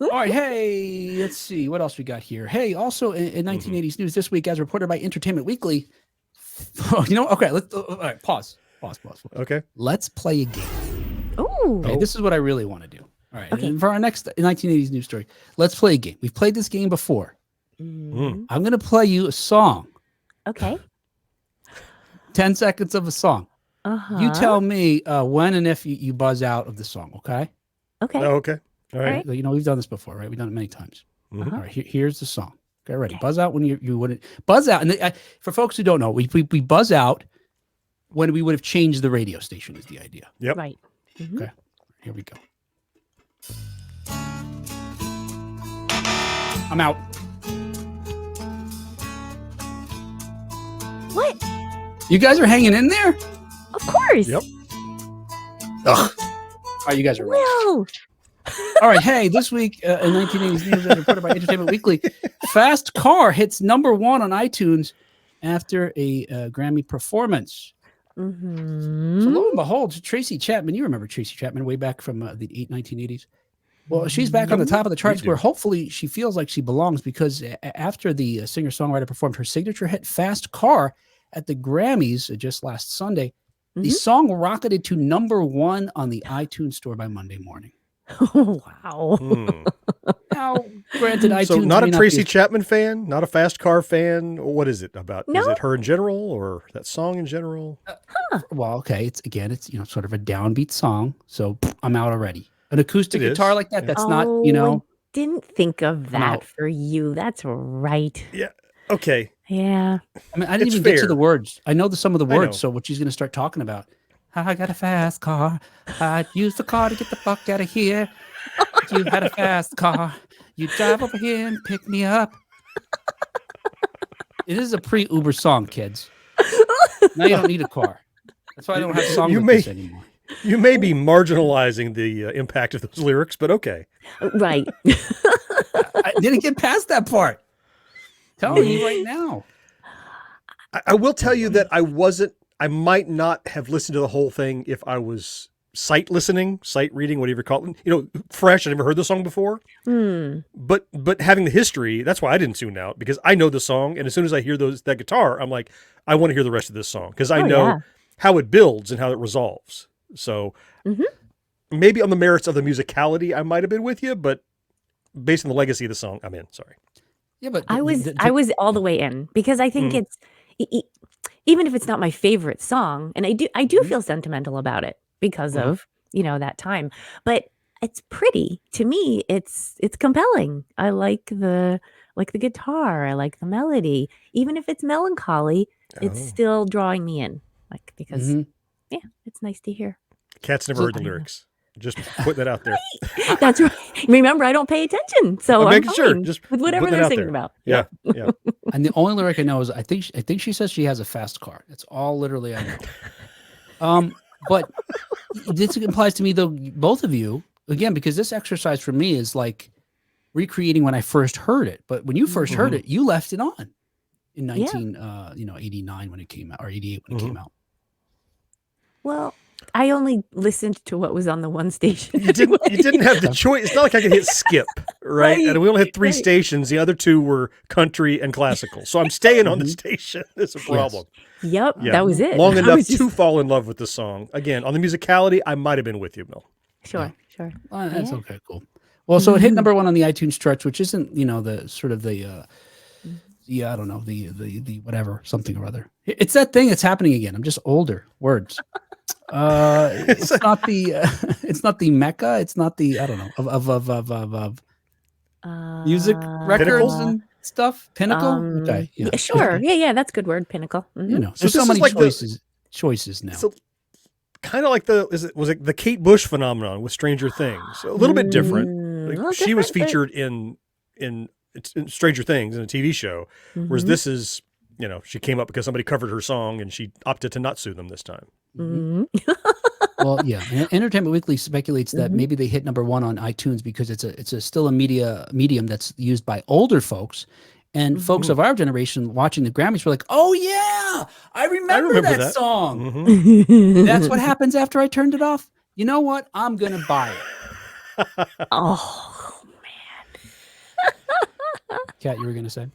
All right, hey, let's see what else we got here. Hey, also in 1980s news this week, as reported by Entertainment Weekly. Okay, let's. All right, pause. Okay. Let's play a game. Ooh. Okay, this is what I really want to do. All right, Okay. and for our next 1980s news story, let's play a game. We've played this game before. Mm. I'm going to play you a song. Okay. 10 seconds of a song. Uh-huh. You tell me when and if you buzz out of the song, okay? Okay. Oh, okay. All right. You know, we've done this before, right? We've done it many times. Mhm. All right, here's the song. Okay, ready. Okay. Buzz out when you wouldn't. Buzz out. And for folks who don't know, we buzz out when we would have changed the radio station is the idea. Yep. Right. Mm-hmm. Okay, here we go. I'm out. What? You guys are hanging in there? Of course. Yep. Ugh. All right, you guys are right. Will. All right, hey, this week in 1980s news, as reported by Entertainment Weekly, Fast Car hits '1 on iTunes after a Grammy performance. Mm-hmm. So lo and behold, Tracy Chapman, you remember Tracy Chapman way back from the 1980s? Well, she's back on the top of the charts where hopefully she feels like she belongs because after the singer-songwriter performed her signature hit Fast Car at the Grammys just last Sunday, the song rocketed to #1 on the iTunes store by Monday morning. Oh, wow. Now, granted, iTunes. So not a Tracy be Chapman fan, not a Fast Car fan. What is it about? No? Is it her in general or that song in general? Well, okay. It's sort of a downbeat song. So I'm out already. An acoustic guitar like that. That's not, I didn't think of that for you. That's right. Yeah. Okay. Yeah. I mean, I didn't even get to the words. I know some of the words. So what she's going to start talking about. I got a fast car. I used the car to get the fuck out of here. You had a fast car. You drive over here and pick me up. It is a pre-Uber song, kids. Now you don't need a car. That's why I don't have songs like this anymore. You may be marginalizing the impact of those lyrics, but okay. Right. I didn't get past that part. Tell me right now. I will tell you that I might not have listened to the whole thing if I was sight reading, whatever you call it. Fresh. I never heard the song before. But having the history, that's why I didn't tune out, because I know the song, and as soon as I hear that guitar, I'm like, I want to hear the rest of this song because I know how it builds and how it resolves. So maybe on the merits of the musicality, I might have been with you, but based on the legacy of the song, I'm in. Sorry. Yeah, but I was all the way in because I think it's even if it's not my favorite song, and I do feel sentimental about it because of that time, but it's pretty to me. It's compelling. I like the guitar. I like the melody, even if it's melancholy. It's still drawing me in, because it's nice to hear. Cat's never heard the lyrics. Just put that out there. That's right. Remember, I don't pay attention, so I'm making sure. fine Just with whatever they're singing about. Yeah. And the only lyric I know is I think she says she has a fast car. That's all literally I know. But this implies to me, though, both of you, again, because this exercise for me is like recreating when I first heard it. But when you first heard it, you left it on in 89 when it came out, or 88 when it came out. Well, I only listened to what was on the one station. You didn't have the choice. It's not like I could hit skip, right? And we only had 3 stations. The other 2 were country and classical. So I'm staying on the station. It's a problem. Yep, that was it. Long enough to fall in love with the song. Again, on the musicality, I might have been with you, Mel. Sure. Well, that's okay, cool. Well, so it hit #1 on the iTunes charts, which isn't, the sort of the I don't know, the whatever, something or other. It's that thing that's happening again. I'm just older. Words. It's not the Mecca. It's not the, I don't know, of music records and stuff. Pinnacle. Okay. Yeah. Sure. Yeah. That's a good word. Pinnacle. So many like choices now. So kind of like was it the Kate Bush phenomenon with Stranger Things? A little bit different. She was featured in Stranger Things in a TV show, whereas this is, she came up because somebody covered her song and she opted to not sue them this time. Well, yeah. Entertainment Weekly speculates that maybe they hit #1 on iTunes because it's still a medium that's used by older folks, and folks of our generation watching the Grammys were like, "Oh yeah, I remember that song." That's what happens after I turned it off. You know what? I'm gonna buy it. Oh Kat, you were going to say?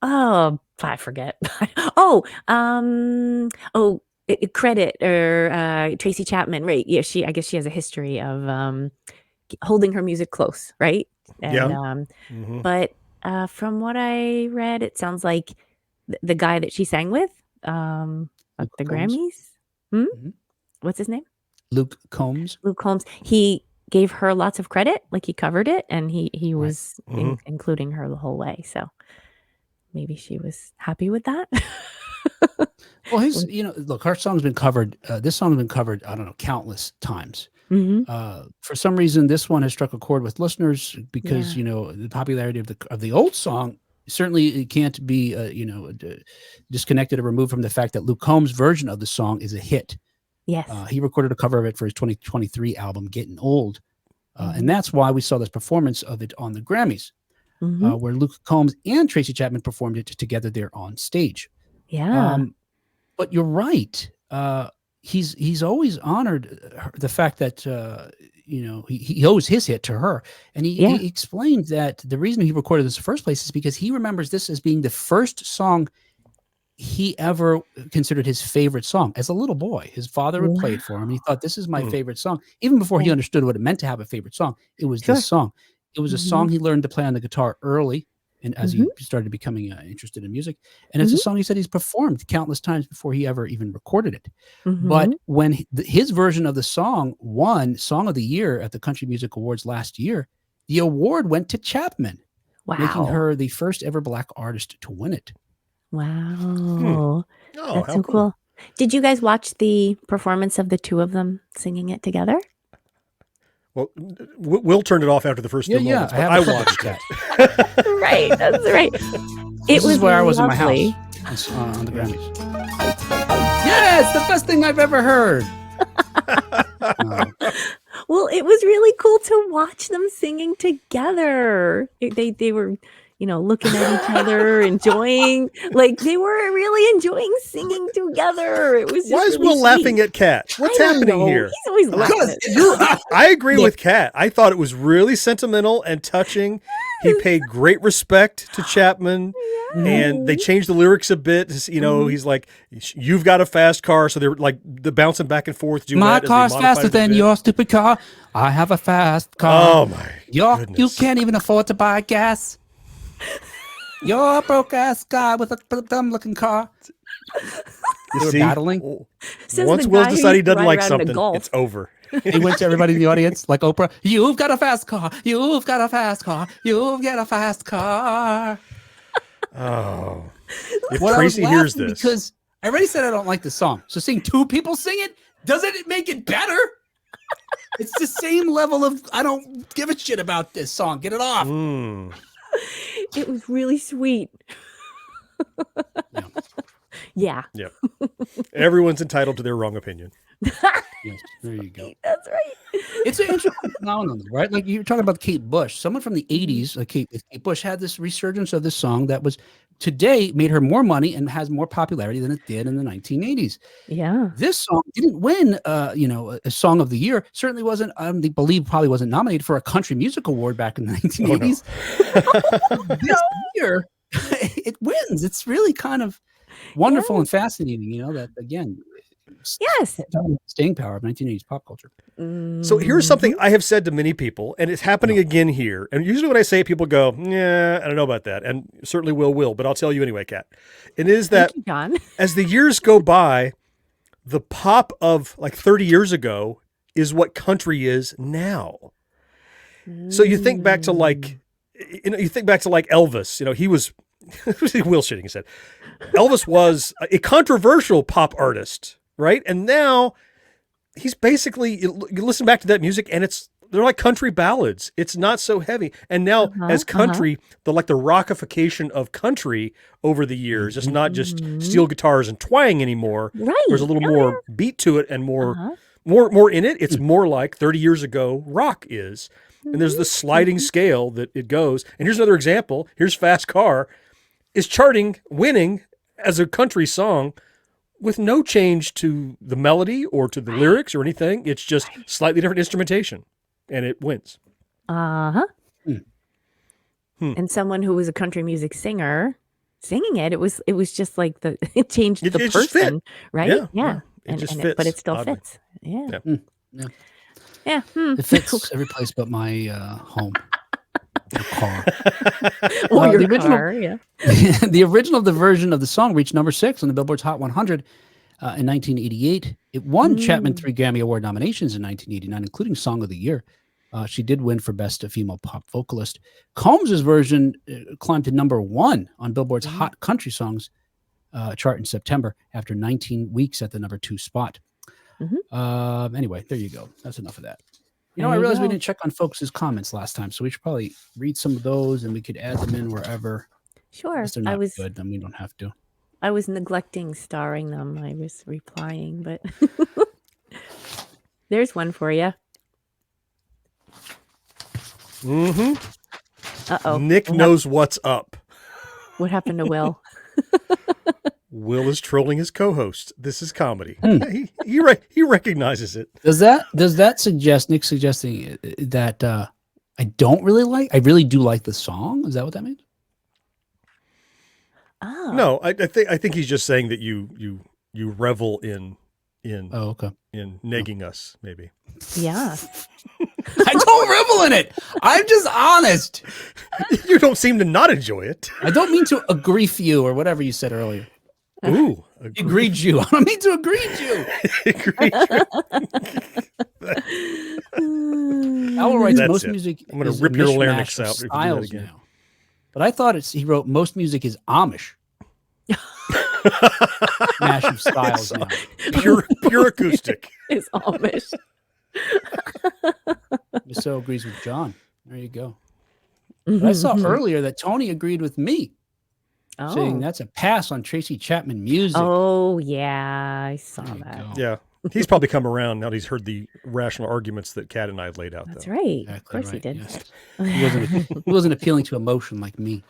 Oh, I forget. Credit or Tracy Chapman, right? Yeah, I guess she has a history of holding her music close, right? Yeah. And Mhm. but from what I read, it sounds like the guy that she sang with at Luke the Combs? Grammys. Hmm? Mhm. What's his name? Luke Combs? Luke Holmes. He gave her lots of credit, like he covered it, and he Right. was Mhm. including her the whole way. So maybe she was happy with that. Well, look, her song's been covered. This song's been covered, I don't know, countless times. Mm-hmm. For some reason, this one has struck a chord with listeners because, Yeah. the popularity of the old song certainly it can't be, disconnected or removed from the fact that Luke Combs' version of the song is a hit. Yes. He recorded a cover of it for his 2023 album, Gettin Old. Mhm. And that's why we saw this performance of it on the Grammys, Mhm. where Luke Combs and Tracy Chapman performed it together there on stage. Yeah. But you're right. He's always honored the fact that he owes his hit to her, and Yeah. he explained that the reason he recorded this in the first place is because he remembers this as being the first song he ever considered his favorite song as a little boy. His father would play it for him, and he thought, "This is my Hmm. favorite song." Even before he Yeah. understood what it meant to have a favorite song, it was Sure. this song. It was a song Mhm. he learned to play on the guitar early, and as Mhm. he started becoming interested in music, and it's a Mhm. song he said he's performed countless times before he ever even recorded it. Mhm. But when his version of the song won Song of the Year at the Country Music Awards last year, the award went to Chapman, making Wow. her the first ever Black artist to win it. Wow. Oh, That's how so cool. cool. Did you guys watch the performance of the two of them singing it together? Well, Will turned it off after the first few Yeah, moments, I but have I a couple watched of it. Right. That's right. It This is was where I was in my house lovely. on the Grammys. Yeah, it's the best thing I've ever heard. Well, it was really cool to watch them singing together. They were, looking at each other, enjoying, like they were really enjoying singing together. It was just Why is really Will laughing sweet. at Kat? What's I don't happening know. here? He's always laughing at Because I agree Yeah. with Kat. I thought it was really sentimental and touching. He paid great respect to Chapman, and they changed the lyrics a bit. He's like, "You've got a fast car," so they're like the bouncing back and forth. my Duet as they car's modified faster it a than bit. your stupid car. I have a fast car. Oh my You goodness! can't even afford to buy gas. You're a broke ass guy with a dumb looking car. You They were see, battling. Says once the Will guy who decided he used to doesn't ride like around in a something, Golf. it's over. He went to everybody in the audience like Oprah. You've got a fast car. You've got a fast car. You've got a fast car. Oh, if Well, I was Tracy hears laughing this, because I already said I don't like the song. So seeing two people sing it, doesn't it make it better? It's the same level of I don't give a shit about this song. Get it off. It was really sweet. Yeah. Yeah. yep. Everyone's entitled to their wrong opinion. Yes, there you go. That's right. It's an interesting phenomenon, right? Like you're talking about Kate Bush. Someone from the 80s, like Kate Bush, had this resurgence of this song that was today made her more money and has more popularity than it did in the 1980s. Yeah. This song didn't win, a Song of the Year. Certainly wasn't, I believe, probably wasn't nominated for a country music award back in the 1980s. This year, it wins. It's really kind of wonderful and fascinating, that again. Yes. Staying power of 1980s pop culture. So here's something I have said to many people, and it's happening again here. And usually when I say it, people go, "Yeah, I don't know about that." And certainly will, but I'll tell you anyway, Kat. It is that Thank you, John. as the years go by, the pop of like 30 years ago is what country is now. So you think back to Elvis, he was, Will shitting his head. Elvis was a controversial pop artist, right? And now he's basically, you listen back to that music and they're like country ballads. It's not so heavy. And now as country, the rockification of country over the years, it's not just steel guitars and twang anymore. Right. There's a little more beat to it and more in it. It's more like 30 years ago rock is. And there's the sliding scale that it goes. And here's another example. Here's Fast Car is winning as a country song with no change to the melody or to the lyrics or anything. It's just slightly different instrumentation, and it wins. Uh-huh. and someone who was a country music singer singing it. It was just like it changed the It just fit. person, right? Yeah. It just fits. But it still oddly. fits. Yeah. Yeah. Yeah. It fits every place but my home. Or car. Or your the original, car, yeah. the original version of the song reached number 6 on the Billboard's Hot 100 in 1988. It won Chapman 3 Grammy Award nominations in 1989, including Song of the Year. She did win for Best Female Pop Vocalist. Combs's version climbed to number 1 on Billboard's Hot Country Songs chart in September after 19 weeks at the number 2 spot. Anyway, there you go. That's enough of that. I realized we didn't check on folks' comments last time, so we should probably read some of those and we could add them in wherever. Sure. If they're not good, then we don't have to. I was neglecting starring them. I was replying, but there's one for you. Uh-oh. Nick knows what's up. What happened to Will? Will is trolling his co-host. This is comedy. He recognizes it. Does that suggest Nick suggesting that I really do like the song? Is that what that means? Oh. No, I think he's just saying that you revel in Oh, okay. in negging us, maybe. Yeah. I don't revel in it. I'm just honest. You don't seem to not enjoy it. I don't mean to agree with you or whatever you said earlier. Ooh, Agreed you. I don't mean to agree you. Al writes That's most it. music. I'm going is to rip a your mishmash larynx of out if you do that styles again. now. But I thought he wrote most music is Amish. Mash of styles now. Pure acoustic. It's Amish. So agrees with John. There you go. But I saw earlier that Tony agreed with me, saying that's a pass on Tracy Chapman music. Oh, yeah. I saw There you that. go. Yeah. He's probably come around now that he's heard the rational arguments that Kat and I laid out. That's though. right. Exactly Of course right, he did. yes. He wasn't appealing to emotion like me.